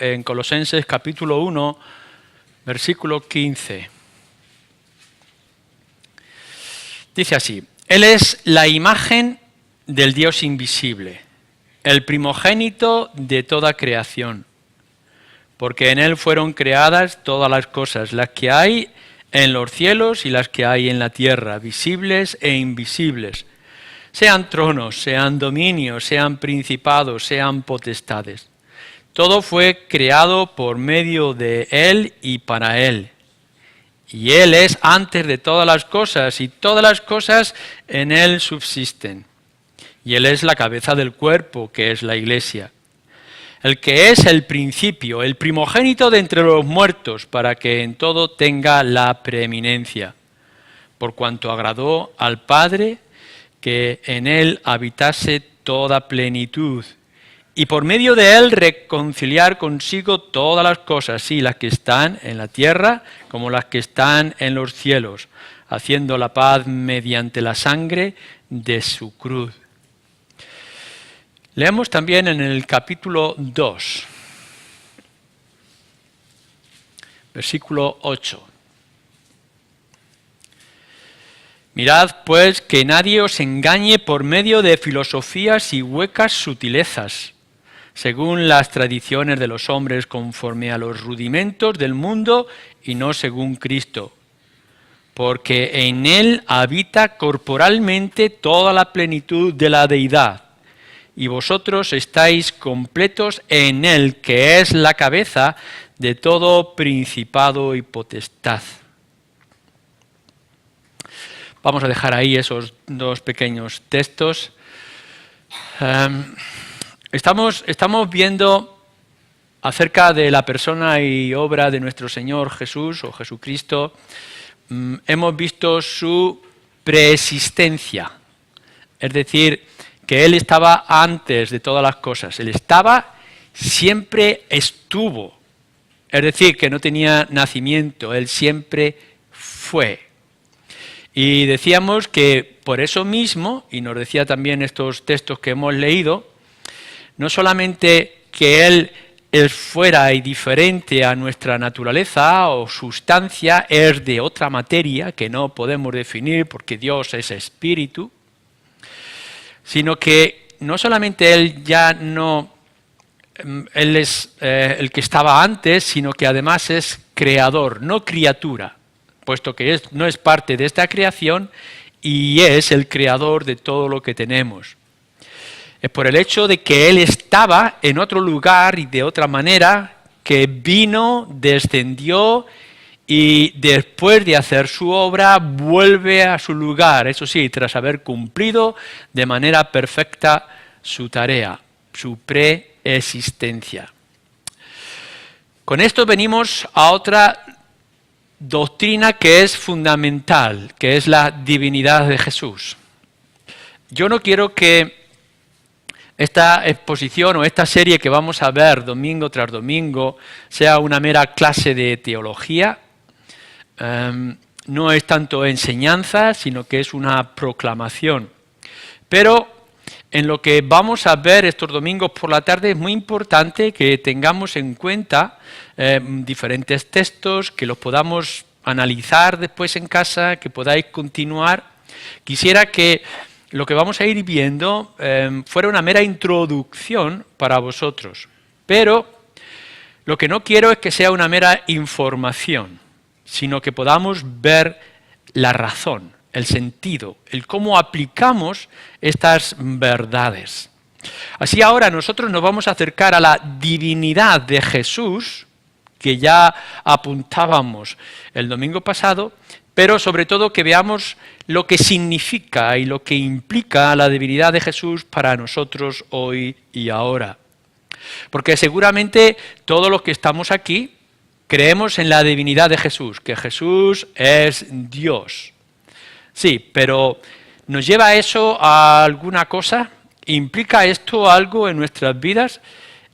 en Colosenses capítulo 1, versículo 15. Dice así: Él es la imagen del Dios invisible, el primogénito de toda creación, porque en Él fueron creadas todas las cosas, las que hay en los cielos y las que hay en la tierra, visibles e invisibles, sean tronos, sean dominios, sean principados, sean potestades. Todo fue creado por medio de Él y para Él. Y Él es antes de todas las cosas, y todas las cosas en Él subsisten. Y Él es la cabeza del cuerpo, que es la Iglesia. El que es el principio, el primogénito de entre los muertos, para que en todo tenga la preeminencia. Por cuanto agradó al Padre que en Él habitase toda plenitud, y por medio de Él reconciliar consigo todas las cosas, sí, las que están en la tierra como las que están en los cielos, haciendo la paz mediante la sangre de su cruz. Leemos también en el capítulo 2, versículo 8. Mirad, pues, que nadie os engañe por medio de filosofías y huecas sutilezas, según las tradiciones de los hombres, conforme a los rudimentos del mundo y no según Cristo. Porque en Él habita corporalmente toda la plenitud de la deidad, y vosotros estáis completos en Él, que es la cabeza de todo principado y potestad. Vamos a dejar ahí esos dos pequeños textos. Estamos viendo acerca de la persona y obra de nuestro Señor Jesús o Jesucristo. Hemos visto su preexistencia, es decir, que Él estaba antes de todas las cosas. Él estaba, siempre estuvo, es decir, que no tenía nacimiento, Él siempre fue. Y decíamos que por eso mismo, y nos decía también estos textos que hemos leído, no solamente que Él es fuera y diferente a nuestra naturaleza o sustancia, es de otra materia que no podemos definir porque Dios es espíritu, sino que no solamente Él ya no, Él es el que estaba antes, sino que además es creador, no criatura, puesto que no es parte de esta creación y es el creador de todo lo que tenemos. Es por el hecho de que Él estaba en otro lugar y de otra manera, que vino, descendió y después de hacer su obra vuelve a su lugar, eso sí, tras haber cumplido de manera perfecta su tarea, su preexistencia. Con esto venimos a otra doctrina que es fundamental, que es la divinidad de Jesús. Yo no quiero que esta exposición o esta serie que vamos a ver domingo tras domingo sea una mera clase de teología. No es tanto enseñanza, sino que es una proclamación. Pero en lo que vamos a ver estos domingos por la tarde es muy importante que tengamos en cuenta diferentes textos, que los podamos analizar después en casa, que podáis continuar. Quisiera que lo que vamos a ir viendo fuera una mera introducción para vosotros, pero lo que no quiero es que sea una mera información, sino que podamos ver la razón, el sentido, el cómo aplicamos estas verdades. Así ahora nosotros nos vamos a acercar a la divinidad de Jesús, que ya apuntábamos el domingo pasado, pero sobre todo que veamos lo que significa y lo que implica la divinidad de Jesús para nosotros hoy y ahora. Porque seguramente todos los que estamos aquí creemos en la divinidad de Jesús, que Jesús es Dios. Sí, pero ¿nos lleva eso a alguna cosa? ¿Implica esto algo en nuestras vidas?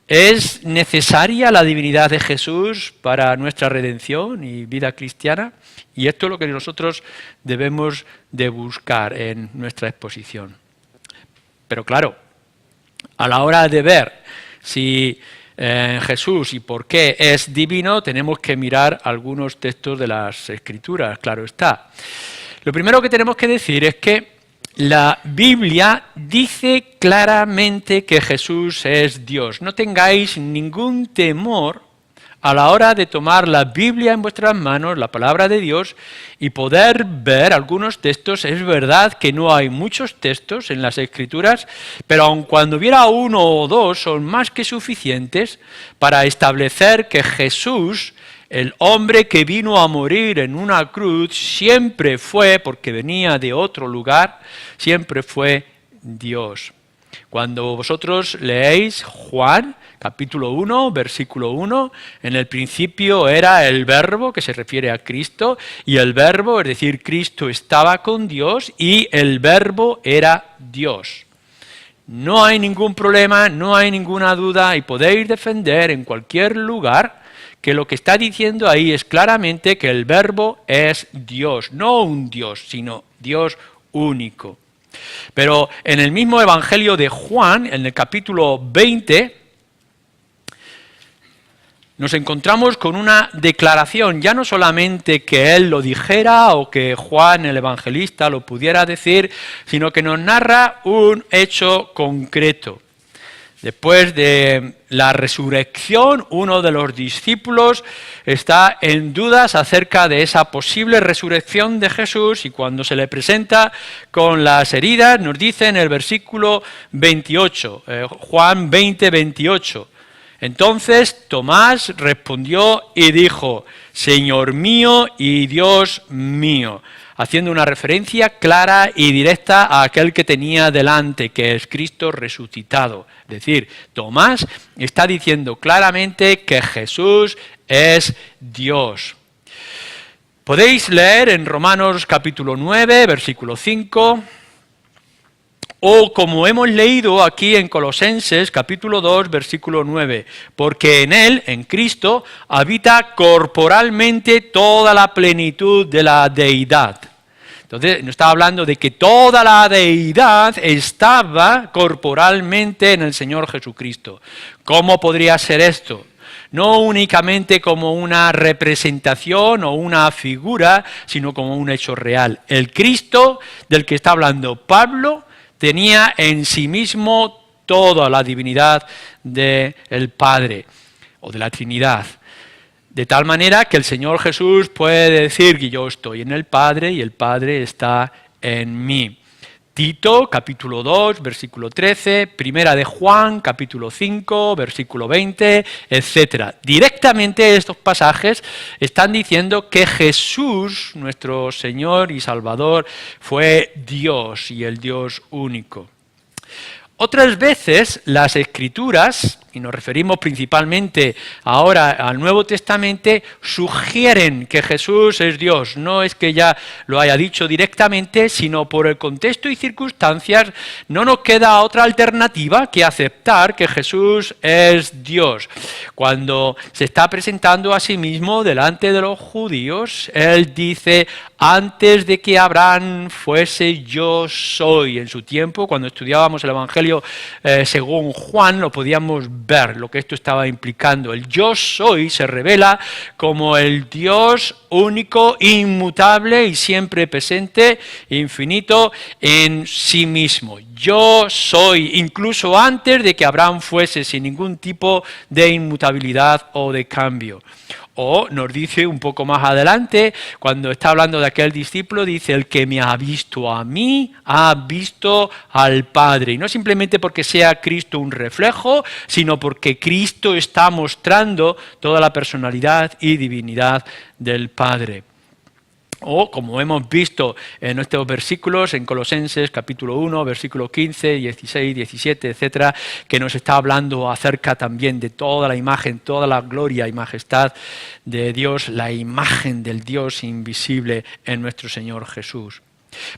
¿Es necesaria la divinidad de Jesús para nuestra redención y vida cristiana? Y esto es lo que nosotros debemos de buscar en nuestra exposición. Pero claro, a la hora de ver si en Jesús y por qué es divino, tenemos que mirar algunos textos de las Escrituras, claro está. Lo primero que tenemos que decir es que la Biblia dice claramente que Jesús es Dios. No tengáis ningún temor a la hora de tomar la Biblia en vuestras manos, la palabra de Dios, y poder ver algunos textos. Es verdad que no hay muchos textos en las Escrituras, pero aun cuando hubiera uno o dos, son más que suficientes para establecer que Jesús, el hombre que vino a morir en una cruz, siempre fue, porque venía de otro lugar, siempre fue Dios. Cuando vosotros leéis Juan, capítulo 1, versículo 1, en el principio era el Verbo, que se refiere a Cristo, y el Verbo, es decir, Cristo estaba con Dios y el Verbo era Dios. No hay ningún problema, no hay ninguna duda y podéis defender en cualquier lugar que lo que está diciendo ahí es claramente que el Verbo es Dios, no un Dios, sino Dios único. Pero en el mismo Evangelio de Juan, en el capítulo 20, nos encontramos con una declaración, ya no solamente que él lo dijera o que Juan el evangelista lo pudiera decir, sino que nos narra un hecho concreto. Después de la resurrección, uno de los discípulos está en dudas acerca de esa posible resurrección de Jesús y cuando se le presenta con las heridas, nos dice en el versículo 28, Juan 20, 28. Entonces Tomás respondió y dijo, Señor mío y Dios mío, haciendo una referencia clara y directa a aquel que tenía delante, que es Cristo resucitado. Es decir, Tomás está diciendo claramente que Jesús es Dios. Podéis leer en Romanos capítulo 9, versículo 5, o como hemos leído aquí en Colosenses capítulo 2, versículo 9, porque en Él, en Cristo, habita corporalmente toda la plenitud de la deidad. Entonces, nos está hablando de que toda la deidad estaba corporalmente en el Señor Jesucristo. ¿Cómo podría ser esto? No únicamente como una representación o una figura, sino como un hecho real. El Cristo del que está hablando Pablo tenía en sí mismo toda la divinidad del Padre o de la Trinidad. De tal manera que el Señor Jesús puede decir que yo estoy en el Padre y el Padre está en mí. Tito, capítulo 2, versículo 13, Primera de Juan, capítulo 5, versículo 20, etc. Directamente estos pasajes están diciendo que Jesús, nuestro Señor y Salvador, fue Dios y el Dios único. Otras veces las Escrituras, y nos referimos principalmente ahora al Nuevo Testamento, sugieren que Jesús es Dios. No es que ya lo haya dicho directamente, sino por el contexto y circunstancias no nos queda otra alternativa que aceptar que Jesús es Dios. Cuando se está presentando a sí mismo delante de los judíos, Él dice, antes de que Abraham fuese yo soy. En su tiempo, cuando estudiábamos el Evangelio según Juan, lo podíamos ver, lo que esto estaba implicando. El yo soy se revela como el Dios único, inmutable y siempre presente, infinito en sí mismo. Yo soy, incluso antes de que Abraham fuese, sin ningún tipo de inmutabilidad o de cambio. O nos dice un poco más adelante, cuando está hablando de aquel discípulo, dice, el que me ha visto a mí, ha visto al Padre. Y no simplemente porque sea Cristo un reflejo, sino porque Cristo está mostrando toda la personalidad y divinidad del Padre. O, como hemos visto en estos versículos, en Colosenses capítulo 1, versículo 15, 16, 17, etcétera, que nos está hablando acerca también de toda la imagen, toda la gloria y majestad de Dios, la imagen del Dios invisible en nuestro Señor Jesús.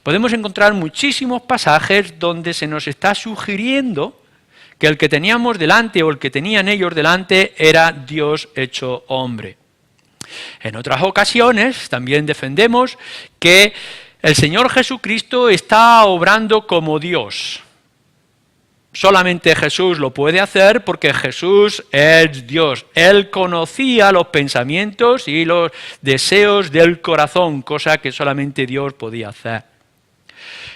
Podemos encontrar muchísimos pasajes donde se nos está sugiriendo que el que teníamos delante o el que tenían ellos delante era Dios hecho hombre. En otras ocasiones también defendemos que el Señor Jesucristo está obrando como Dios, Solamente Jesús lo puede hacer porque Jesús es Dios. Él conocía los pensamientos y los deseos del corazón, cosa que solamente Dios podía hacer.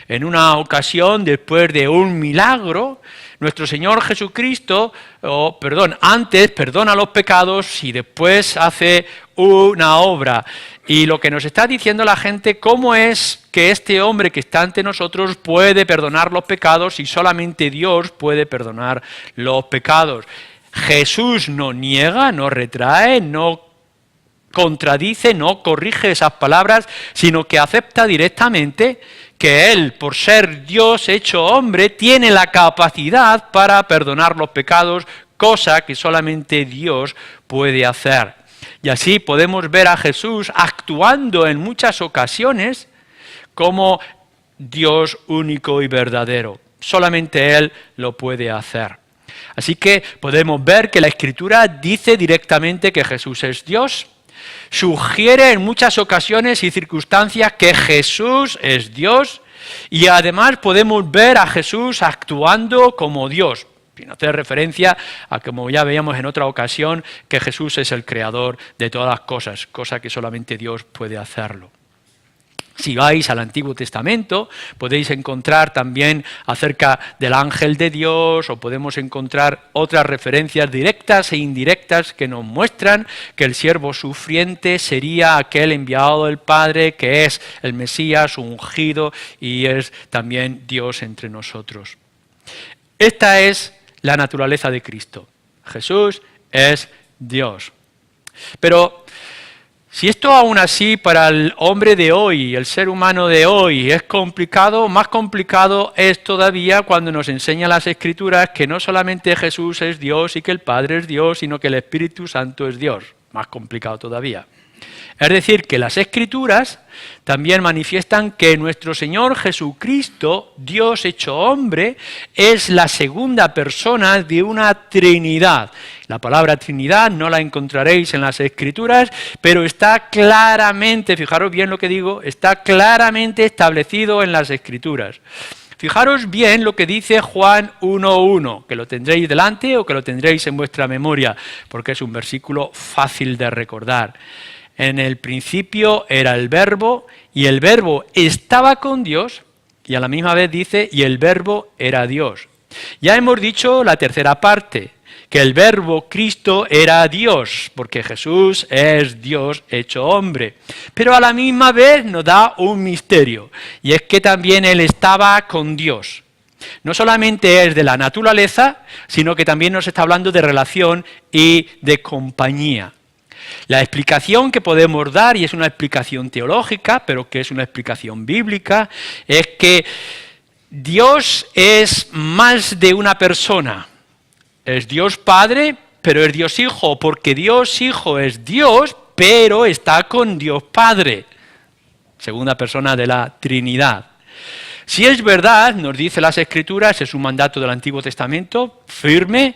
En una ocasión, después de un milagro, nuestro Señor Jesucristo, antes perdona los pecados y después hace una obra. Y lo que nos está diciendo la gente, ¿cómo es que este hombre que está ante nosotros puede perdonar los pecados y solamente Dios puede perdonar los pecados? Jesús no niega, no retrae, no contradice, no corrige esas palabras, sino que acepta directamente que Él, por ser Dios hecho hombre, tiene la capacidad para perdonar los pecados, cosa que solamente Dios puede hacer. Y así podemos ver a Jesús actuando en muchas ocasiones como Dios único y verdadero. Solamente Él lo puede hacer. Así que podemos ver que la Escritura dice directamente que Jesús es Dios. Sugiere en muchas ocasiones y circunstancias que Jesús es Dios y además podemos ver a Jesús actuando como Dios, sin hacer referencia a, como ya veíamos en otra ocasión, que Jesús es el creador de todas las cosas, cosa que solamente Dios puede hacerlo. Si vais al Antiguo Testamento, podéis encontrar también acerca del ángel de Dios, o podemos encontrar otras referencias directas e indirectas que nos muestran que el siervo sufriente sería aquel enviado del Padre, que es el Mesías ungido y es también Dios entre nosotros. Esta es la naturaleza de Cristo. Jesús es Dios. Pero si esto aún así para el hombre de hoy, el ser humano de hoy, es complicado, más complicado es todavía cuando nos enseñan las Escrituras que no solamente Jesús es Dios y que el Padre es Dios, sino que el Espíritu Santo es Dios. Más complicado todavía. Es decir, que las Escrituras también manifiestan que nuestro Señor Jesucristo, Dios hecho hombre, es la segunda persona de una Trinidad. La palabra Trinidad no la encontraréis en las Escrituras, pero está claramente, fijaros bien lo que digo, está claramente establecido en las Escrituras. Fijaros bien lo que dice Juan 1:1, que lo tendréis delante o que lo tendréis en vuestra memoria, porque es un versículo fácil de recordar. En el principio era el Verbo, y el Verbo estaba con Dios, y a la misma vez dice, y el Verbo era Dios. Ya hemos dicho la tercera parte, que el Verbo Cristo era Dios, porque Jesús es Dios hecho hombre. Pero a la misma vez nos da un misterio, y es que también Él estaba con Dios. No solamente es de la naturaleza, sino que también nos está hablando de relación y de compañía. La explicación que podemos dar, y es una explicación teológica, pero que es una explicación bíblica, es que Dios es más de una persona. Es Dios Padre, pero es Dios Hijo, porque Dios Hijo es Dios, pero está con Dios Padre, segunda persona de la Trinidad. Si es verdad, nos dice las Escrituras, es un mandato del Antiguo Testamento firme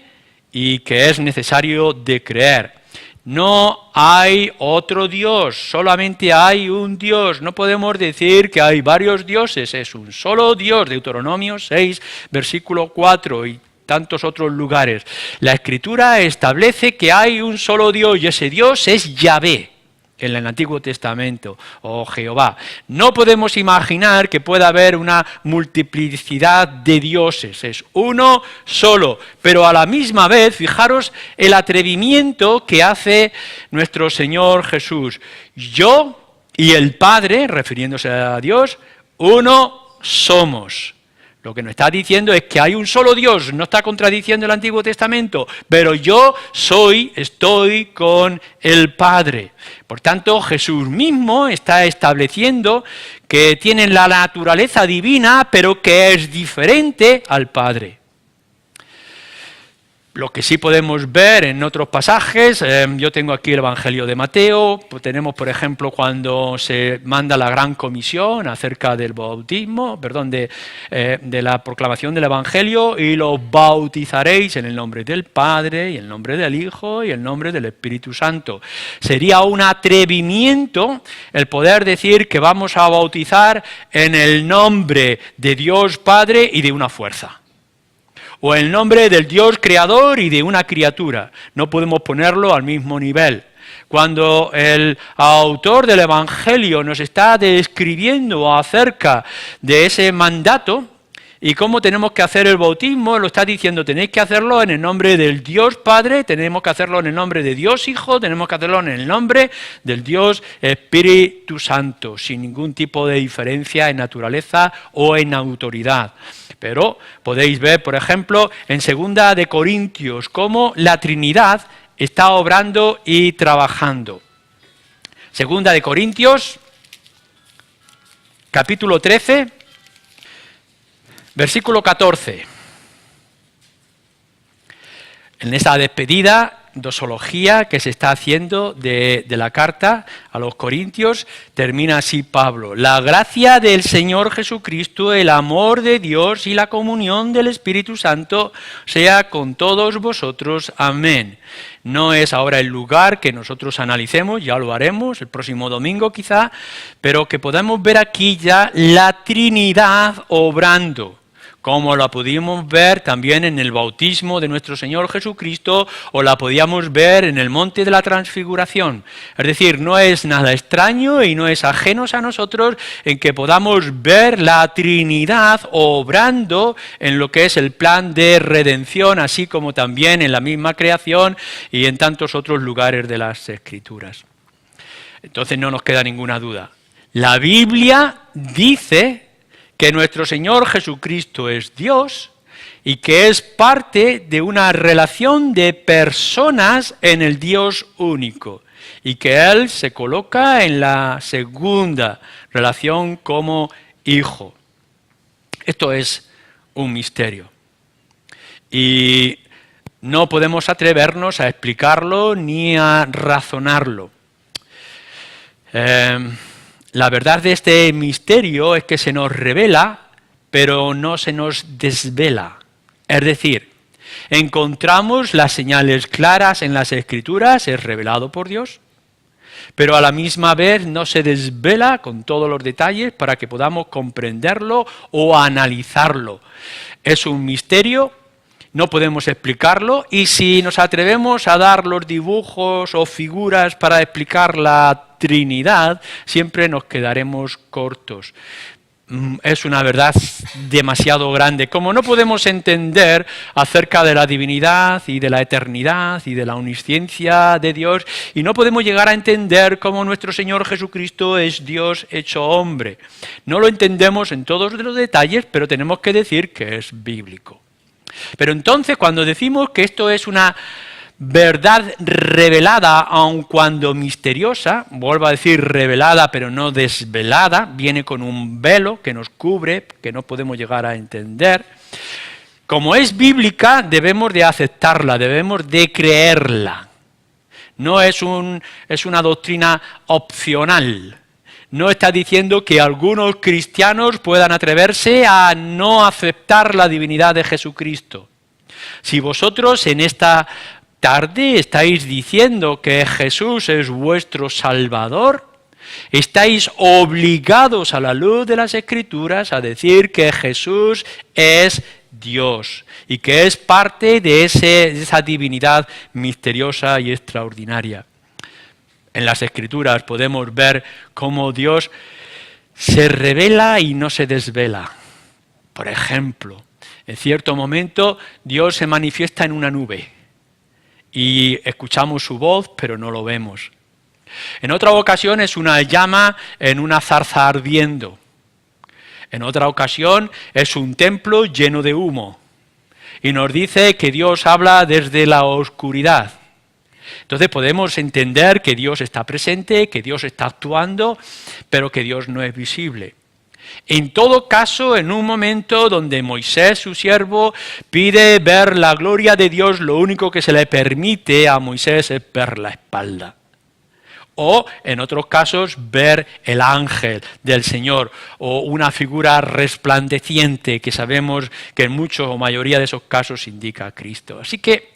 y que es necesario de creer. No hay otro Dios, solamente hay un Dios. No podemos decir que hay varios dioses, es un solo Dios. Deuteronomio 6, versículo 4 y tantos otros lugares. La Escritura establece que hay un solo Dios y ese Dios es Yahvé en el Antiguo Testamento, o Jehová. No podemos imaginar que pueda haber una multiplicidad de dioses, es uno solo, pero a la misma vez, fijaros el atrevimiento que hace nuestro Señor Jesús. Yo y el Padre, refiriéndose a Dios, uno somos. Lo que nos está diciendo es que hay un solo Dios, no está contradiciendo el Antiguo Testamento, pero yo estoy con el Padre. Por tanto, Jesús mismo está estableciendo que tienen la naturaleza divina, pero que es diferente al Padre. Lo que sí podemos ver en otros pasajes, yo tengo aquí el Evangelio de Mateo, tenemos por ejemplo cuando se manda la gran comisión acerca del bautismo, de la proclamación del Evangelio, y los bautizaréis en el nombre del Padre, y el nombre del Hijo, y el nombre del Espíritu Santo. Sería un atrevimiento el poder decir que vamos a bautizar en el nombre de Dios Padre y de una fuerza. o en el nombre del Dios creador y de una criatura. No podemos ponerlo al mismo nivel. Cuando el autor del Evangelio nos está describiendo acerca de ese mandato y cómo tenemos que hacer el bautismo, lo está diciendo, tenéis que hacerlo en el nombre del Dios Padre, tenemos que hacerlo en el nombre de Dios Hijo, tenemos que hacerlo en el nombre del Dios Espíritu Santo, sin ningún tipo de diferencia en naturaleza o en autoridad. Pero podéis ver, por ejemplo, en 2 de Corintios, cómo la Trinidad está obrando y trabajando. 2 de Corintios, capítulo 13, versículo 14. En esa despedida, dosología que se está haciendo de la carta a los Corintios, termina así Pablo: la gracia del Señor Jesucristo, el amor de Dios y la comunión del Espíritu Santo sea con todos vosotros. Amén. No es ahora el lugar que nosotros analicemos, ya lo haremos el próximo domingo quizá, pero que podamos ver aquí ya la Trinidad obrando, como la pudimos ver también en el bautismo de nuestro Señor Jesucristo, o la podíamos ver en el monte de la transfiguración. Es decir, no es nada extraño y no es ajeno a nosotros en que podamos ver la Trinidad obrando en lo que es el plan de redención, así como también en la misma creación y en tantos otros lugares de las Escrituras. Entonces no nos queda ninguna duda. La Biblia dice que nuestro Señor Jesucristo es Dios y que es parte de una relación de personas en el Dios único, y que Él se coloca en la segunda relación como Hijo. Esto es un misterio y no podemos atrevernos a explicarlo ni a razonarlo. La verdad de este misterio es que se nos revela, pero no se nos desvela. Es decir, encontramos las señales claras en las Escrituras, es revelado por Dios, pero a la misma vez no se desvela con todos los detalles para que podamos comprenderlo o analizarlo. Es un misterio, no podemos explicarlo, y si nos atrevemos a dar los dibujos o figuras para explicar la Trinidad, siempre nos quedaremos cortos. Es una verdad demasiado grande. Como no podemos entender acerca de la divinidad y de la eternidad y de la omnisciencia de Dios, y no podemos llegar a entender cómo nuestro Señor Jesucristo es Dios hecho hombre. No lo entendemos en todos los detalles, pero tenemos que decir que es bíblico. Pero entonces, cuando decimos que esto es una verdad revelada, aun cuando misteriosa, vuelvo a decir revelada pero no desvelada, viene con un velo que nos cubre, que no podemos llegar a entender. Como es bíblica, debemos de aceptarla, debemos de creerla. No es una doctrina opcional. No está diciendo que algunos cristianos puedan atreverse a no aceptar la divinidad de Jesucristo. Si vosotros en esta tarde estáis diciendo que Jesús es vuestro Salvador, estáis obligados a la luz de las Escrituras a decir que Jesús es Dios y que es parte de esa divinidad misteriosa y extraordinaria. En las Escrituras podemos ver cómo Dios se revela y no se desvela. Por ejemplo, en cierto momento Dios se manifiesta en una nube y escuchamos su voz, pero no lo vemos. En otra ocasión es una llama en una zarza ardiendo. En otra ocasión es un templo lleno de humo. Y nos dice que Dios habla desde la oscuridad. Entonces podemos entender que Dios está presente, que Dios está actuando, pero que Dios no es visible. En todo caso, en un momento donde Moisés, su siervo, pide ver la gloria de Dios, lo único que se le permite a Moisés es ver la espalda. O, en otros casos, ver el ángel del Señor, o una figura resplandeciente que sabemos que en muchos o mayoría de esos casos indica a Cristo. Así que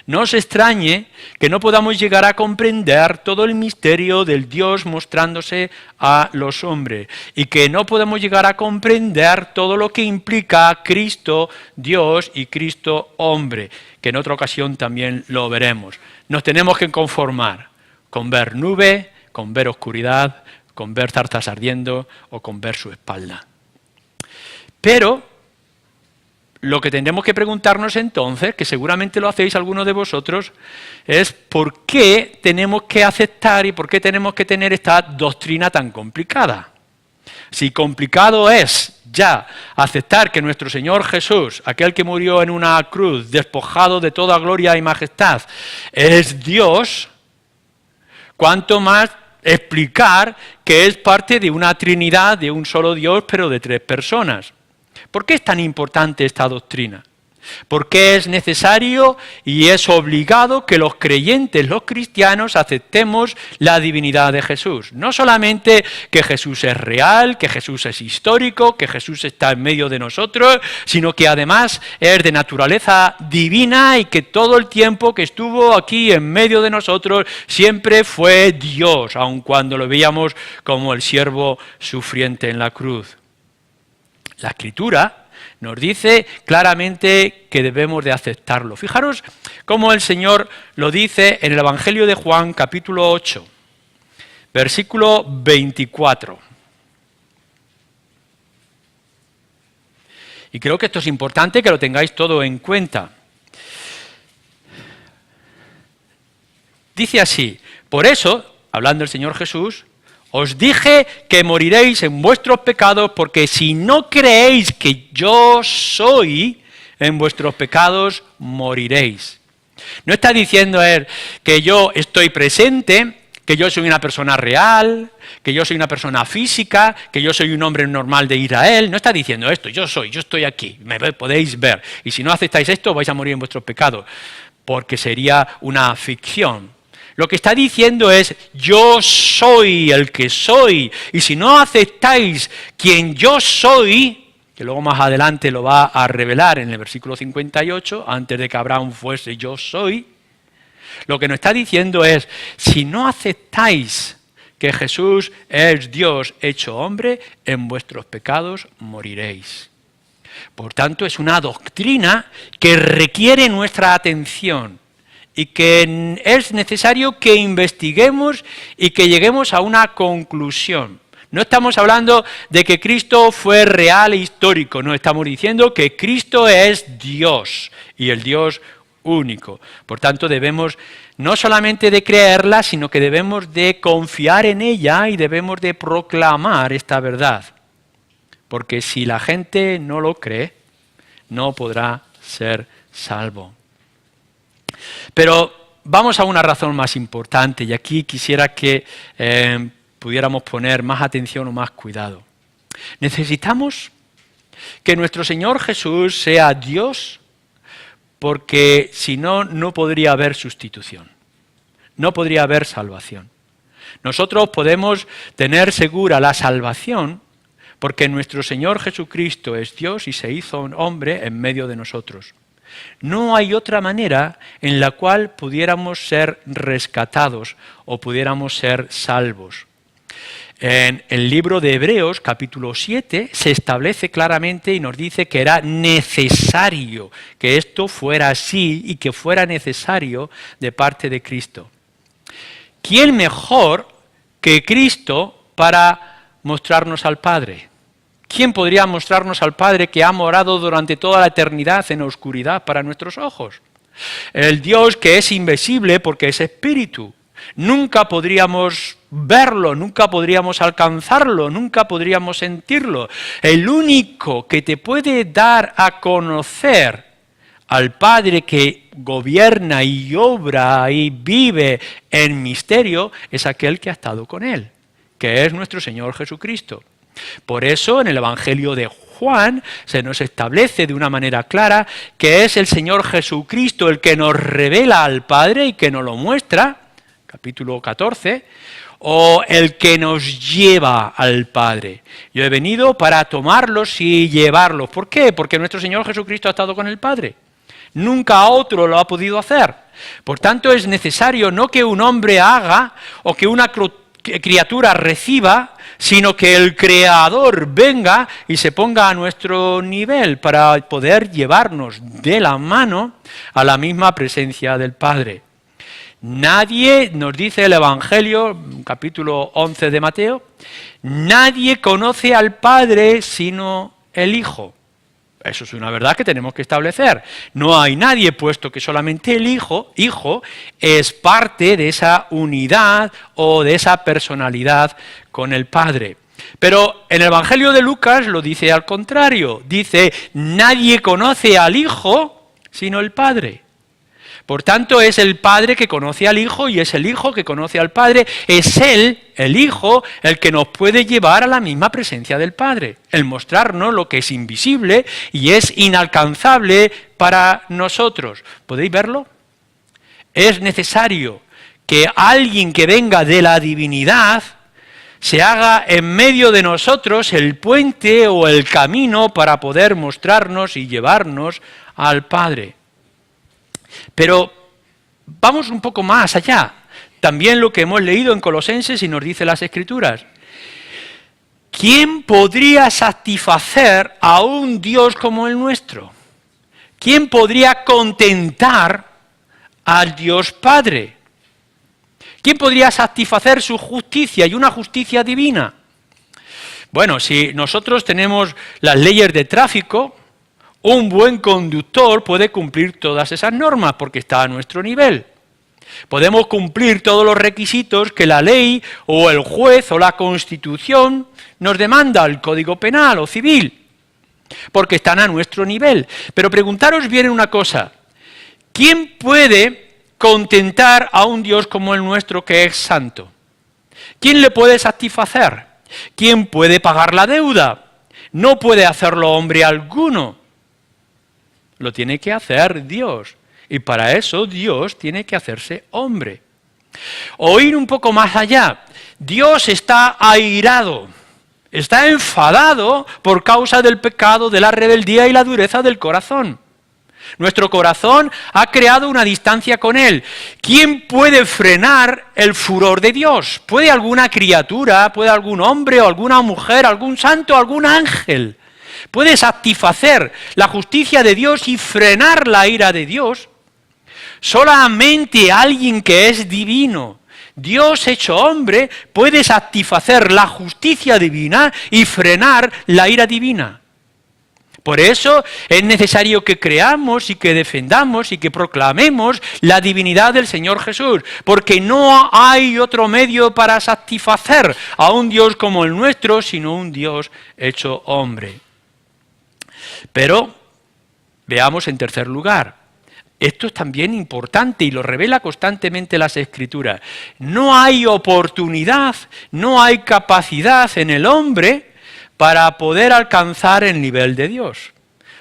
No os extrañe que no podamos llegar a comprender todo el misterio del Dios mostrándose a los hombres y que no podamos llegar a comprender todo lo que implica Cristo Dios y Cristo hombre, que en otra ocasión también lo veremos. Nos tenemos que conformar con ver nube, con ver oscuridad, con ver zarzas ardiendo o con ver su espalda. Pero lo que tendremos que preguntarnos entonces, que seguramente lo hacéis algunos de vosotros, es ¿por qué tenemos que aceptar y por qué tenemos que tener esta doctrina tan complicada? Si complicado es ya aceptar que nuestro Señor Jesús, aquel que murió en una cruz, despojado de toda gloria y majestad, es Dios, cuánto más explicar que es parte de una Trinidad, de un solo Dios, pero de tres personas. ¿Por qué es tan importante esta doctrina? Porque es necesario y es obligado que los creyentes, los cristianos, aceptemos la divinidad de Jesús. No solamente que Jesús es real, que Jesús es histórico, que Jesús está en medio de nosotros, sino que además es de naturaleza divina y que todo el tiempo que estuvo aquí en medio de nosotros siempre fue Dios, aun cuando lo veíamos como el siervo sufriente en la cruz. La Escritura nos dice claramente que debemos de aceptarlo. Fijaros cómo el Señor lo dice en el Evangelio de Juan, capítulo 8, versículo 24. Y creo que esto es importante que lo tengáis todo en cuenta. Dice así: por eso, hablando el Señor Jesús, os dije que moriréis en vuestros pecados, porque si no creéis que yo soy, en vuestros pecados moriréis. No está diciendo él que yo estoy presente, que yo soy una persona real, que yo soy una persona física, que yo soy un hombre normal de Israel. No está diciendo esto, yo estoy aquí, me podéis ver. Y si no aceptáis esto, vais a morir en vuestros pecados, porque sería una ficción. Lo que está diciendo es, yo soy el que soy, y si no aceptáis quien yo soy, que luego más adelante lo va a revelar en el versículo 58, antes de que Abraham fuese yo soy, lo que nos está diciendo es, si no aceptáis que Jesús es Dios hecho hombre, en vuestros pecados moriréis. Por tanto, es una doctrina que requiere nuestra atención y que es necesario que investiguemos y que lleguemos a una conclusión. No estamos hablando de que Cristo fue real e histórico, no, estamos diciendo que Cristo es Dios y el Dios único. Por tanto, debemos no solamente de creerla, sino que debemos de confiar en ella y debemos de proclamar esta verdad. Porque si la gente no lo cree, no podrá ser salvo. Pero vamos a una razón más importante, y aquí quisiera que pudiéramos poner más atención o más cuidado. Necesitamos que nuestro Señor Jesús sea Dios, porque si no, no podría haber sustitución, no podría haber salvación. Nosotros podemos tener segura la salvación porque nuestro Señor Jesucristo es Dios y se hizo un hombre en medio de nosotros. No hay otra manera en la cual pudiéramos ser rescatados o pudiéramos ser salvos. En el libro de Hebreos, capítulo 7, se establece claramente y nos dice que era necesario que esto fuera así y que fuera necesario de parte de Cristo. ¿Quién mejor que Cristo para mostrarnos al Padre? ¿Quién podría mostrarnos al Padre que ha morado durante toda la eternidad en oscuridad para nuestros ojos? El Dios que es invisible porque es espíritu. Nunca podríamos verlo, nunca podríamos alcanzarlo, nunca podríamos sentirlo. El único que te puede dar a conocer al Padre que gobierna y obra y vive en misterio es aquel que ha estado con Él, que es nuestro Señor Jesucristo. Por eso en el Evangelio de Juan se nos establece de una manera clara que es el Señor Jesucristo el que nos revela al Padre y que nos lo muestra, capítulo 14, o el que nos lleva al Padre. Yo he venido para tomarlos y llevarlos. ¿Por qué? Porque nuestro Señor Jesucristo ha estado con el Padre. Nunca otro lo ha podido hacer. Por tanto, es necesario no que un hombre haga o que una criatura reciba, sino que el Creador venga y se ponga a nuestro nivel para poder llevarnos de la mano a la misma presencia del Padre. Nadie, nos dice el Evangelio, capítulo 11 de Mateo, nadie conoce al Padre sino el Hijo. Eso es una verdad que tenemos que establecer. No hay nadie, puesto que solamente el Hijo es parte de esa unidad o de esa personalidad con el Padre. Pero en el Evangelio de Lucas lo dice al contrario. Dice, nadie conoce al Hijo sino el Padre. Por tanto, es el Padre que conoce al Hijo y es el Hijo que conoce al Padre. Es Él, el Hijo, el que nos puede llevar a la misma presencia del Padre. El mostrarnos lo que es invisible y es inalcanzable para nosotros. ¿Podéis verlo? Es necesario que alguien que venga de la divinidad se haga en medio de nosotros el puente o el camino para poder mostrarnos y llevarnos al Padre. Pero vamos un poco más allá. También lo que hemos leído en Colosenses y nos dice las Escrituras. ¿Quién podría satisfacer a un Dios como el nuestro? ¿Quién podría contentar al Dios Padre? ¿Quién podría satisfacer su justicia y una justicia divina? Bueno, si nosotros tenemos las leyes de tráfico, un buen conductor puede cumplir todas esas normas porque está a nuestro nivel. Podemos cumplir todos los requisitos que la ley o el juez o la Constitución nos demanda, el Código Penal o Civil, porque están a nuestro nivel. Pero preguntaros bien una cosa, ¿quién puede contentar a un Dios como el nuestro que es santo? ¿Quién le puede satisfacer? ¿Quién puede pagar la deuda? No puede hacerlo hombre alguno. Lo tiene que hacer Dios. Y para eso Dios tiene que hacerse hombre. O ir un poco más allá. Dios está airado, está enfadado por causa del pecado, de la rebeldía y la dureza del corazón. Nuestro corazón ha creado una distancia con Él. ¿Quién puede frenar el furor de Dios? ¿Puede alguna criatura, puede algún hombre o alguna mujer, algún santo, algún ángel? ¿Puede satisfacer la justicia de Dios y frenar la ira de Dios? Solamente alguien que es divino, Dios hecho hombre, puede satisfacer la justicia divina y frenar la ira divina. Por eso es necesario que creamos y que defendamos y que proclamemos la divinidad del Señor Jesús, porque no hay otro medio para satisfacer a un Dios como el nuestro, sino un Dios hecho hombre. Pero veamos en tercer lugar, esto es también importante y lo revela constantemente las Escrituras. No hay oportunidad, no hay capacidad en el hombre para poder alcanzar el nivel de Dios,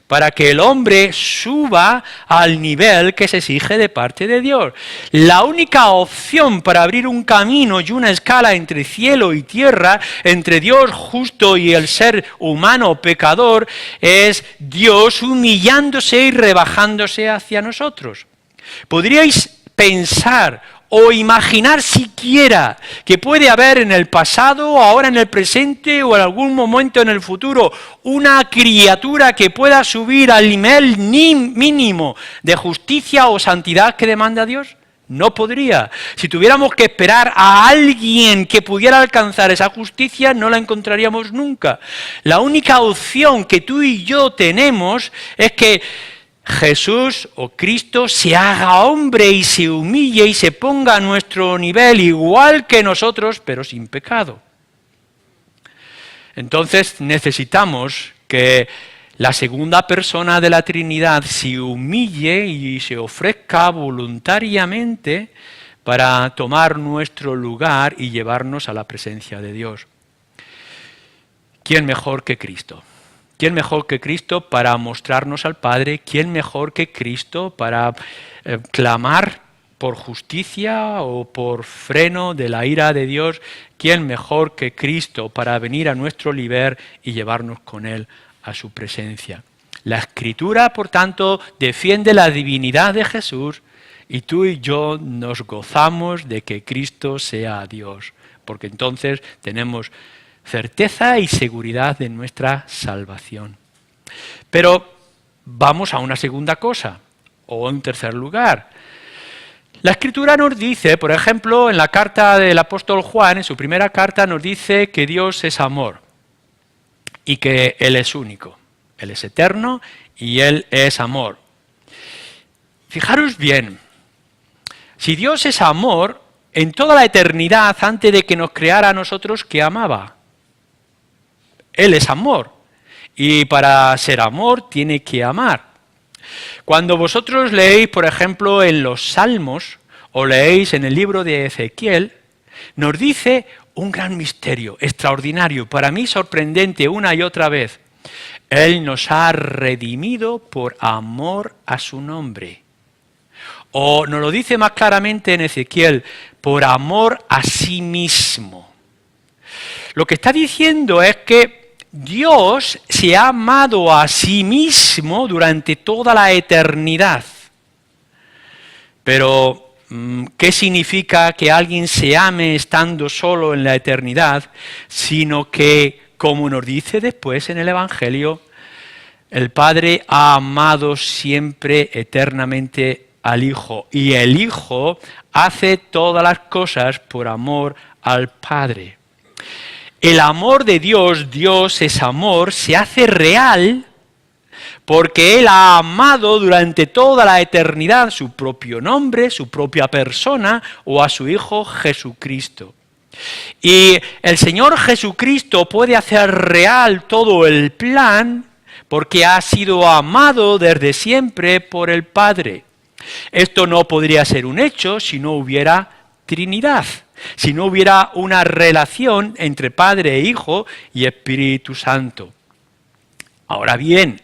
para que el hombre suba al nivel que se exige de parte de Dios. La única opción para abrir un camino y una escala entre cielo y tierra, entre Dios justo y el ser humano pecador, es Dios humillándose y rebajándose hacia nosotros. ¿Podríais pensar o imaginar siquiera que puede haber en el pasado, o ahora en el presente, o en algún momento en el futuro, una criatura que pueda subir al nivel mínimo de justicia o santidad que demanda Dios? No podría. Si tuviéramos que esperar a alguien que pudiera alcanzar esa justicia, no la encontraríamos nunca. La única opción que tú y yo tenemos es que Jesús o Cristo se haga hombre y se humille y se ponga a nuestro nivel igual que nosotros, pero sin pecado. Entonces necesitamos que la segunda persona de la Trinidad se humille y se ofrezca voluntariamente para tomar nuestro lugar y llevarnos a la presencia de Dios. ¿Quién mejor que Cristo? ¿Quién mejor que Cristo para mostrarnos al Padre? ¿Quién mejor que Cristo para clamar por justicia o por freno de la ira de Dios? ¿Quién mejor que Cristo para venir a nuestro nivel y llevarnos con Él a su presencia? La Escritura, por tanto, defiende la divinidad de Jesús Y tú y yo nos gozamos de que Cristo sea Dios, porque entonces tenemos certeza y seguridad de nuestra salvación. Pero vamos a una segunda cosa, o en tercer lugar. La Escritura nos dice, por ejemplo, en la carta del apóstol Juan, en su primera carta, nos dice que Dios es amor y que Él es único. Él es eterno y Él es amor. Fijaros bien, si Dios es amor, en toda la eternidad, antes de que nos creara a nosotros, ¿qué amaba? Él es amor. Y para ser amor, tiene que amar. Cuando vosotros leéis, por ejemplo, en los Salmos, o leéis en el libro de Ezequiel, nos dice un gran misterio, extraordinario, para mí sorprendente una y otra vez. Él nos ha redimido por amor a su nombre. O nos lo dice más claramente en Ezequiel, por amor a sí mismo. Lo que está diciendo es que Dios se ha amado a sí mismo durante toda la eternidad. Pero, ¿qué significa que alguien se ame estando solo en la eternidad? Sino que, como nos dice después en el Evangelio, el Padre ha amado siempre eternamente al Hijo, y el Hijo hace todas las cosas por amor al Padre. El amor de Dios, Dios es amor, se hace real porque Él ha amado durante toda la eternidad su propio nombre, su propia persona o a su Hijo Jesucristo. Y el Señor Jesucristo puede hacer real todo el plan porque ha sido amado desde siempre por el Padre. Esto no podría ser un hecho si no hubiera Trinidad, si no hubiera una relación entre Padre e Hijo y Espíritu Santo. Ahora bien,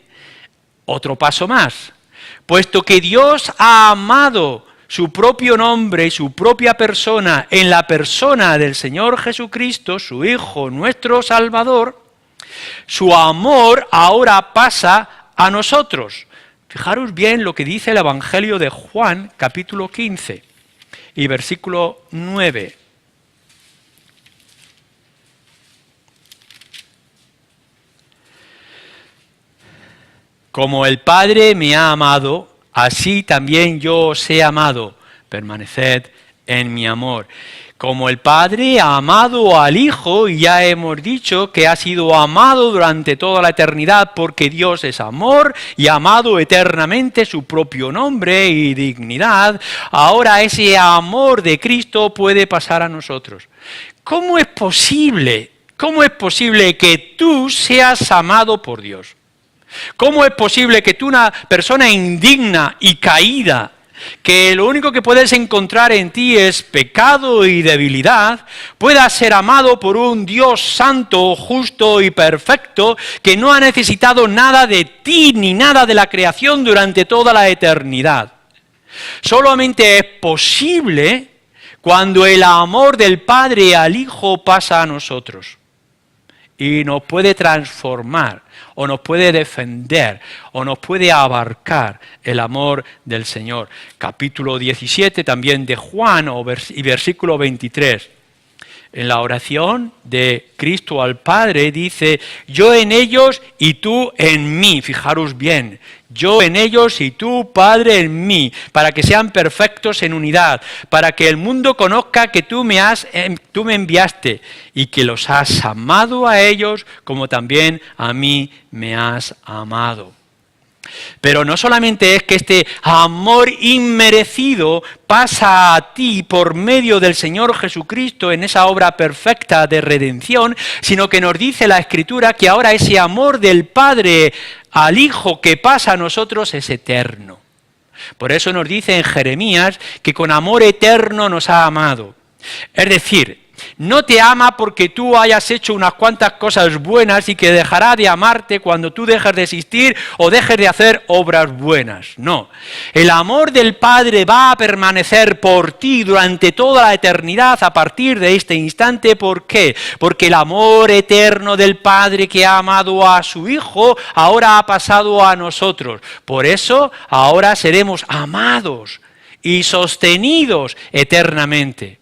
otro paso más. Puesto que Dios ha amado su propio nombre y su propia persona en la persona del Señor Jesucristo, su Hijo, nuestro Salvador, su amor ahora pasa a nosotros. Fijaros bien lo que dice el Evangelio de Juan, capítulo 15 y versículo 9. Como el Padre me ha amado, así también yo os he amado. Permaneced en mi amor. Como el Padre ha amado al Hijo, y ya hemos dicho que ha sido amado durante toda la eternidad porque Dios es amor y ha amado eternamente su propio nombre y dignidad, ahora ese amor de Cristo puede pasar a nosotros. ¿Cómo es posible? ¿Cómo es posible que tú seas amado por Dios? ¿Cómo es posible que tú, una persona indigna y caída, que lo único que puedes encontrar en ti es pecado y debilidad, puedas ser amado por un Dios santo, justo y perfecto, que no ha necesitado nada de ti ni nada de la creación durante toda la eternidad? Solamente es posible cuando el amor del Padre al Hijo pasa a nosotros y nos puede transformar, o nos puede defender, o nos puede abarcar el amor del Señor. Capítulo 17 también de Juan, y versículo 23. En la oración de Cristo al Padre dice, yo en ellos y tú en mí. Fijaros bien, yo en ellos y tú, Padre, en mí, para que sean perfectos en unidad, para que el mundo conozca que tú me enviaste y que los has amado a ellos como también a mí me has amado. Pero no solamente es que este amor inmerecido pasa a ti por medio del Señor Jesucristo en esa obra perfecta de redención, sino que nos dice la Escritura que ahora ese amor del Padre al Hijo que pasa a nosotros es eterno. Por eso nos dice en Jeremías que con amor eterno nos ha amado. Es decir, no te ama porque tú hayas hecho unas cuantas cosas buenas y que dejará de amarte cuando tú dejes de existir o dejes de hacer obras buenas. No, el amor del Padre va a permanecer por ti durante toda la eternidad a partir de este instante. ¿Por qué? Porque el amor eterno del Padre que ha amado a su Hijo ahora ha pasado a nosotros. Por eso ahora seremos amados y sostenidos eternamente.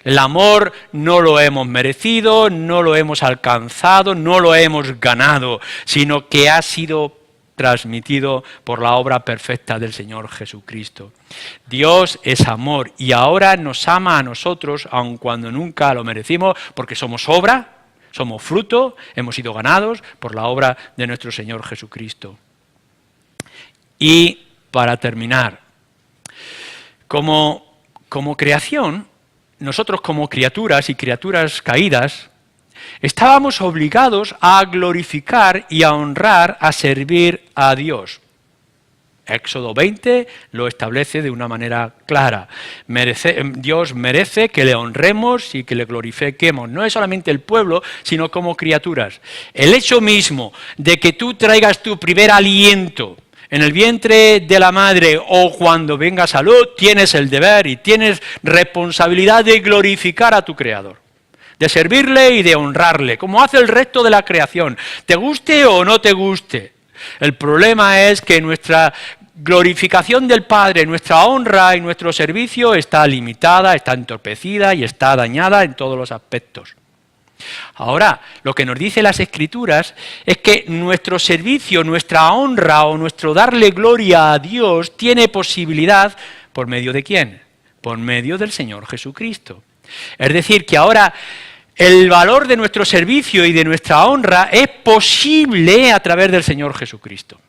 El amor no lo hemos merecido, no lo hemos alcanzado, no lo hemos ganado, sino que ha sido transmitido por la obra perfecta del Señor Jesucristo. Dios es amor y ahora nos ama a nosotros, aun cuando nunca lo merecimos, porque somos obra, somos fruto, hemos sido ganados por la obra de nuestro Señor Jesucristo. Y para terminar, como creación, nosotros como criaturas y criaturas caídas, estábamos obligados a glorificar y a honrar, a servir a Dios. Éxodo 20 lo establece de una manera clara. Dios merece que le honremos y que le glorifiquemos. No es solamente el pueblo, sino como criaturas. El hecho mismo de que tú traigas tu primer aliento en el vientre de la madre o cuando venga salud, tienes el deber y tienes responsabilidad de glorificar a tu Creador, de servirle y de honrarle, como hace el resto de la creación, te guste o no te guste. El problema es que nuestra glorificación del Padre, nuestra honra y nuestro servicio está limitada, está entorpecida y está dañada en todos los aspectos. Ahora, lo que nos dicen las Escrituras es que nuestro servicio, nuestra honra o nuestro darle gloria a Dios tiene posibilidad, ¿por medio de quién? Por medio del Señor Jesucristo. Es decir, que ahora el valor de nuestro servicio y de nuestra honra es posible a través del Señor Jesucristo.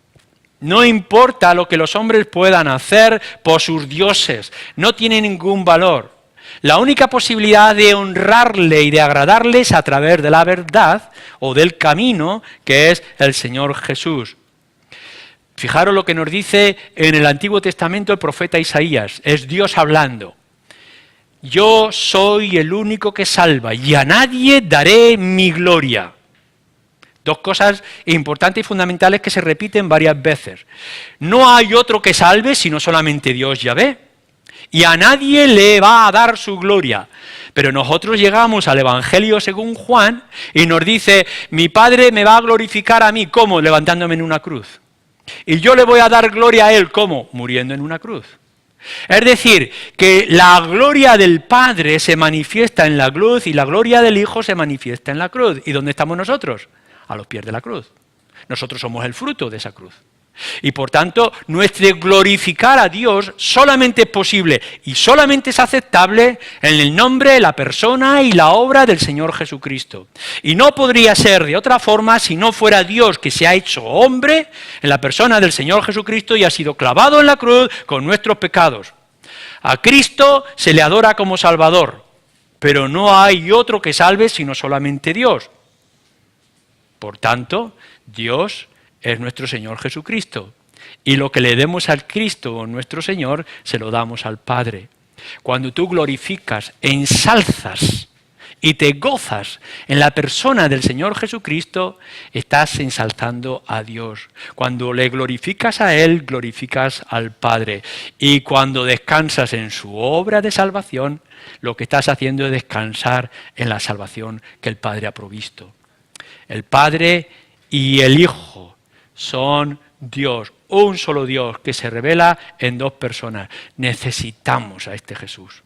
No importa lo que los hombres puedan hacer por sus dioses, no tiene ningún valor. La única posibilidad de honrarle y de agradarle es a través de la verdad o del camino que es el Señor Jesús. Fijaros lo que nos dice en el Antiguo Testamento el profeta Isaías, es Dios hablando. Yo soy el único que salva y a nadie daré mi gloria. Dos cosas importantes y fundamentales que se repiten varias veces. No hay otro que salve sino solamente Dios Yahvé. Y a nadie le va a dar su gloria. Pero nosotros llegamos al Evangelio según Juan y nos dice, mi Padre me va a glorificar a mí, ¿cómo? Levantándome en una cruz. Y yo le voy a dar gloria a Él, ¿cómo? Muriendo en una cruz. Es decir, que la gloria del Padre se manifiesta en la cruz y la gloria del Hijo se manifiesta en la cruz. ¿Y dónde estamos nosotros? A los pies de la cruz. Nosotros somos el fruto de esa cruz. Y por tanto, nuestro glorificar a Dios solamente es posible y solamente es aceptable en el nombre, la persona y la obra del Señor Jesucristo. Y no podría ser de otra forma si no fuera Dios que se ha hecho hombre en la persona del Señor Jesucristo y ha sido clavado en la cruz con nuestros pecados. A Cristo se le adora como Salvador, pero no hay otro que salve sino solamente Dios. Por tanto, Dios es nuestro Señor Jesucristo. Y lo que le demos al Cristo, nuestro Señor, se lo damos al Padre. Cuando tú glorificas, ensalzas y te gozas en la persona del Señor Jesucristo, estás ensalzando a Dios. Cuando le glorificas a Él, glorificas al Padre. Y cuando descansas en su obra de salvación, lo que estás haciendo es descansar en la salvación que el Padre ha provisto. El Padre y el Hijo son Dios, un solo Dios que se revela en dos personas. Necesitamos a este Jesús.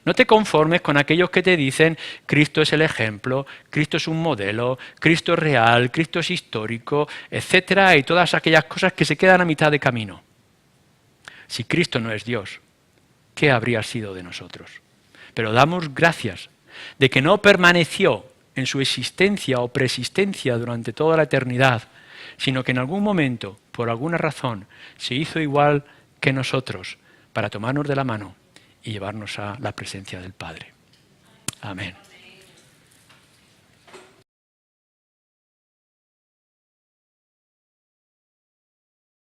No te conformes con aquellos que te dicen Cristo es el ejemplo, Cristo es un modelo, Cristo es real, Cristo es histórico, etcétera, y todas aquellas cosas que se quedan a mitad de camino. Si Cristo no es Dios, ¿qué habría sido de nosotros? Pero damos gracias de que no permaneció en su existencia o preexistencia durante toda la eternidad, sino que en algún momento, por alguna razón, se hizo igual que nosotros para tomarnos de la mano y llevarnos a la presencia del Padre. Amén.